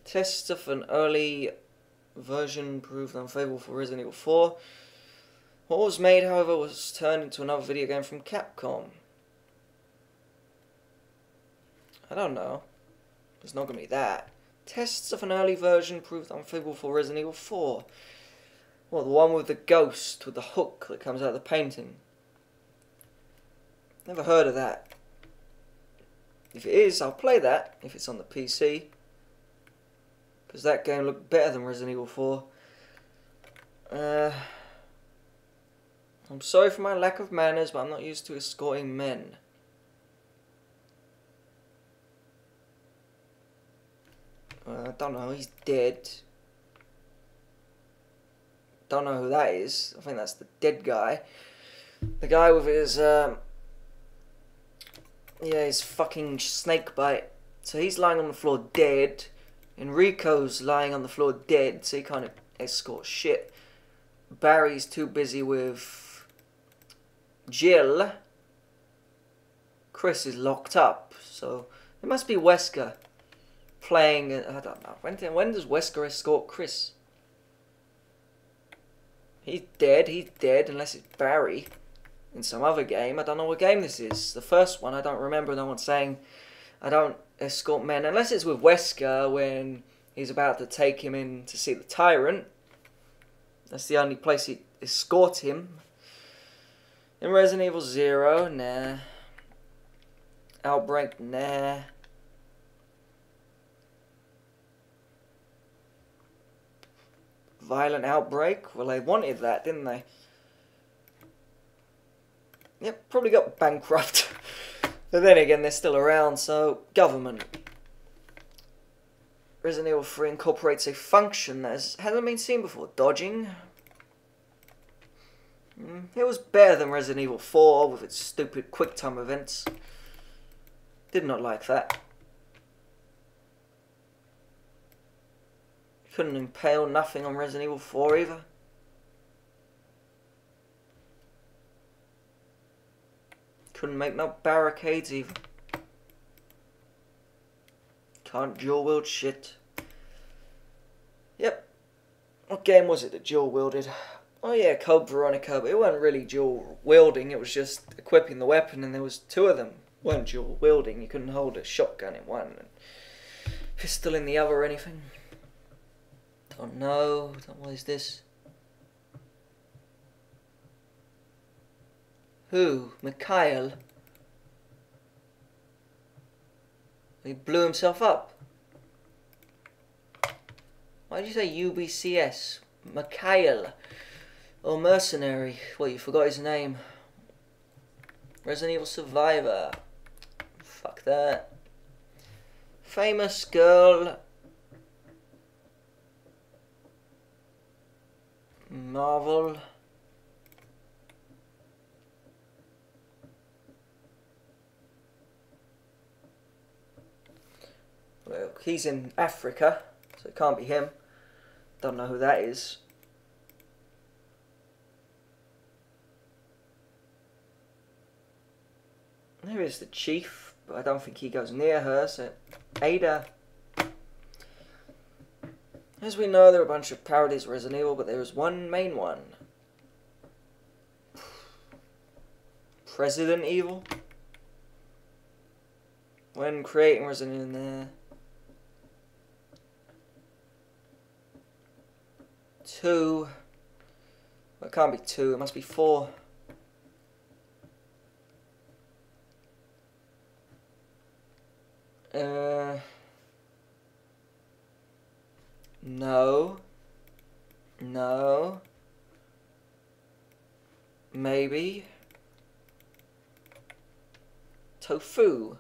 Tests of an early version proved unfavorable for Resident Evil 4. What was made, however, was turned into another video game from Capcom. I don't know. It's not going to be that. Tests of an early version proved unfavorable for Resident Evil 4. Well, the one with the ghost, with the hook that comes out of the painting. Never heard of that. If it is, I'll play that, if it's on the PC. Because that game looked better than Resident Evil 4. I'm sorry for my lack of manners, but I'm not used to escorting men. I don't know, he's dead. Don't know who that is. I think that's the dead guy. The guy with his, his fucking snake bite. So he's lying on the floor dead. Enrico's lying on the floor dead, so he can't escort shit. Barry's too busy with Jill. Chris is locked up, so it must be Wesker playing. I don't know. When does Wesker escort Chris? He's dead, unless it's Barry in some other game. I don't know what game this is. The first one, I don't remember no one saying I don't escort men, unless it's with Wesker when he's about to take him in to see the Tyrant. That's the only place he escort him. In Resident Evil 0, nah. Outbreak, nah. Violent Outbreak, well, they wanted that, didn't they? Yep, probably got bankrupt. But then again, they're still around, so government. Resident Evil 3 incorporates a function that hasn't been seen before. Dodging. It was better than Resident Evil 4 with its stupid QuickTime events. Did not like that. Couldn't impale nothing on Resident Evil 4 either. Couldn't make no barricades either. Can't dual wield shit. Yep. What game was it that dual wielded? Oh yeah, Code Veronica, but it wasn't really dual wielding, it was just equipping the weapon, and there was two of them. It wasn't dual wielding, you couldn't hold a shotgun in one and pistol in the other or anything. Don't know, what is this? Who? Mikhail? He blew himself up. Why did you say UBCS? Mikhail. Or Mercenary. Well, you forgot his name. Resident Evil Survivor. Fuck that. Famous girl. Marvel. Well, he's in Africa, so it can't be him. Don't know who that is. There is the chief, but I don't think he goes near her, so Ada. As we know, there are a bunch of parodies of Resident Evil, but there is one main one. President Evil? When creating Resident Evil, 2. Well, it can't be 2, it must be 4. No. No. Maybe. Tofu.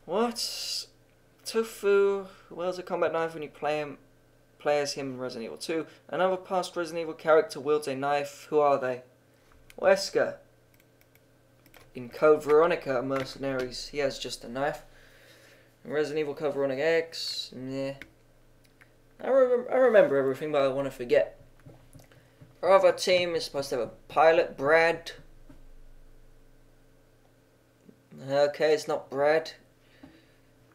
What? Tofu wields a combat knife when you play as him in Resident Evil 2. Another past Resident Evil character wields a knife. Who are they? Wesker. In Code Veronica Mercenaries, he has just a knife. In Resident Evil Code Veronica X, yeah. I remember everything, but I want to forget. Our other team is supposed to have a pilot, Brad. Okay, it's not Brad,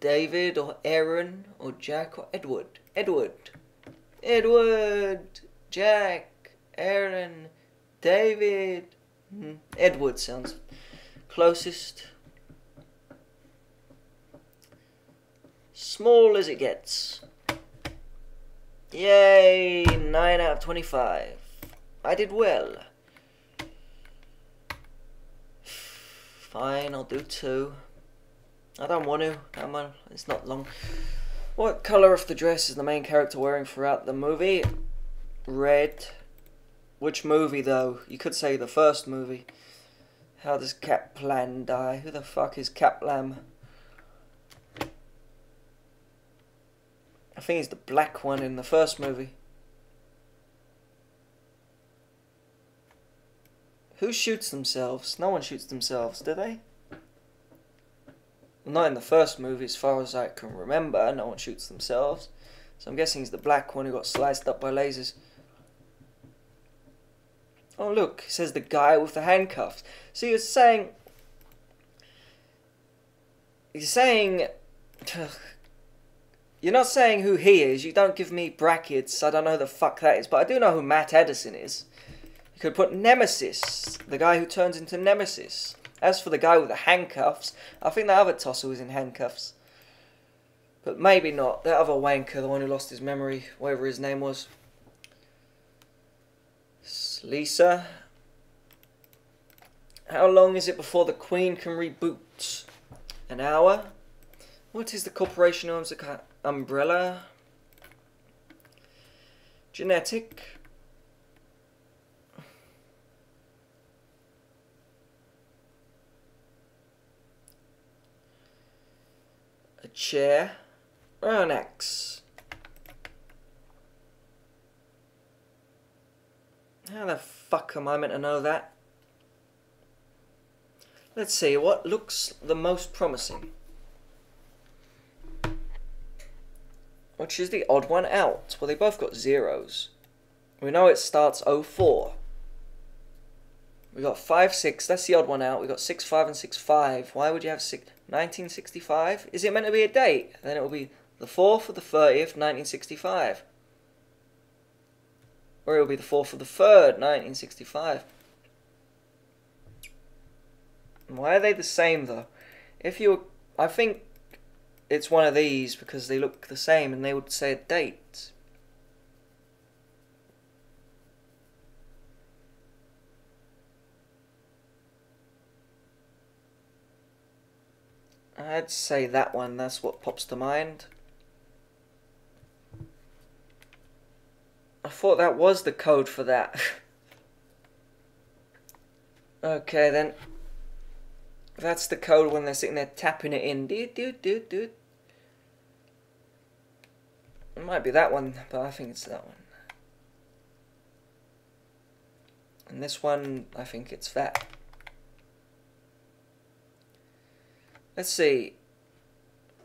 David, or Aaron, or Jack, or Edward. Edward, Jack, Aaron, David. Edward sounds closest. Small as it gets. Yay, 9 out of 25. I did well. Fine, I'll do 2. I don't want to. It's not long. What colour of the dress is the main character wearing throughout the movie? Red. Which movie though? You could say the first movie. How does Kaplan die? Who the fuck is Kaplan? I think he's the black one in the first movie. Who shoots themselves? No one shoots themselves, do they? Well, not in the first movie, as far as I can remember. No one shoots themselves. So I'm guessing he's the black one who got sliced up by lasers. Oh look, it says the guy with the handcuffs. So you're saying... You're not saying who he is. You don't give me brackets. I don't know who the fuck that is. But I do know who Matt Addison is. You could put Nemesis. The guy who turns into Nemesis. As for the guy with the handcuffs, I think the other tosser was in handcuffs. But maybe not. That other wanker, the one who lost his memory, whatever his name was. Lisa. How long is it before the Queen can reboot? An hour? What is the corporation owns the umbrella? Genetic. A chair. Or an axe. How the fuck am I meant to know that? Let's see, what looks the most promising? Which is the odd one out? Well, they both got zeros. We know it starts 04. We got 5, 6, that's the odd one out. We got 6, 5 and 6, 5. Why would you have 1965? Is it meant to be a date? Then it will be the 4th of the 30th, 1965. Or it will be the 4th of the 3rd, 1965. Why are they the same though? I think it's one of these because they look the same and they would say a date. I'd say that one, that's what pops to mind. I thought that was the code for that. Okay then. That's the code when they're sitting there tapping it in. It might be that one, but I think it's that one. And this one, I think it's that. Let's see.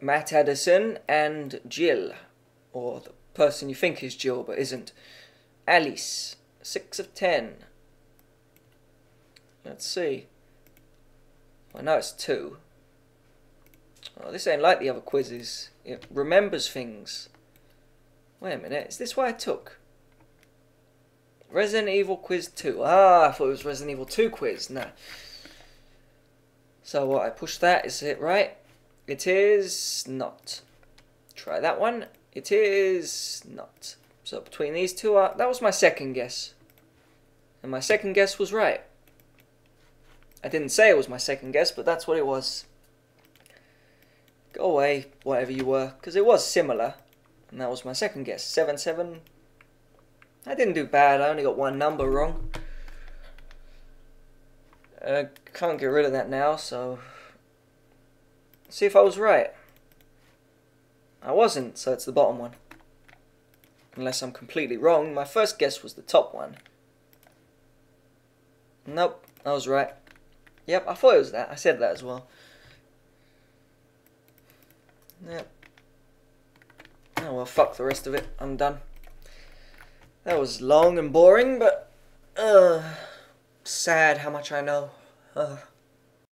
Matt Addison and Jill. Or the person you think is Jill, but isn't. Alice. 6 of 10. Let's see. I know it's 2. Oh, this ain't like the other quizzes. It remembers things. Wait a minute, is this what I took? Resident Evil Quiz 2. Ah, I thought it was Resident Evil 2 quiz. Nah. So what, I push that, is it right? It is not. Try that one. It is not. So between these two, that was my second guess. And my second guess was right. I didn't say it was my second guess, but that's what it was. Go away, whatever you were, because it was similar. And that was my second guess. 7, 7. I didn't do bad, I only got one number wrong. Can't get rid of that now, so... see if I was right. I wasn't, so it's the bottom one. Unless I'm completely wrong. My first guess was the top one. Nope, I was right. Yep, I thought it was that. I said that as well. Yep. Oh well, fuck the rest of it. I'm done. That was long and boring, but... sad how much I know.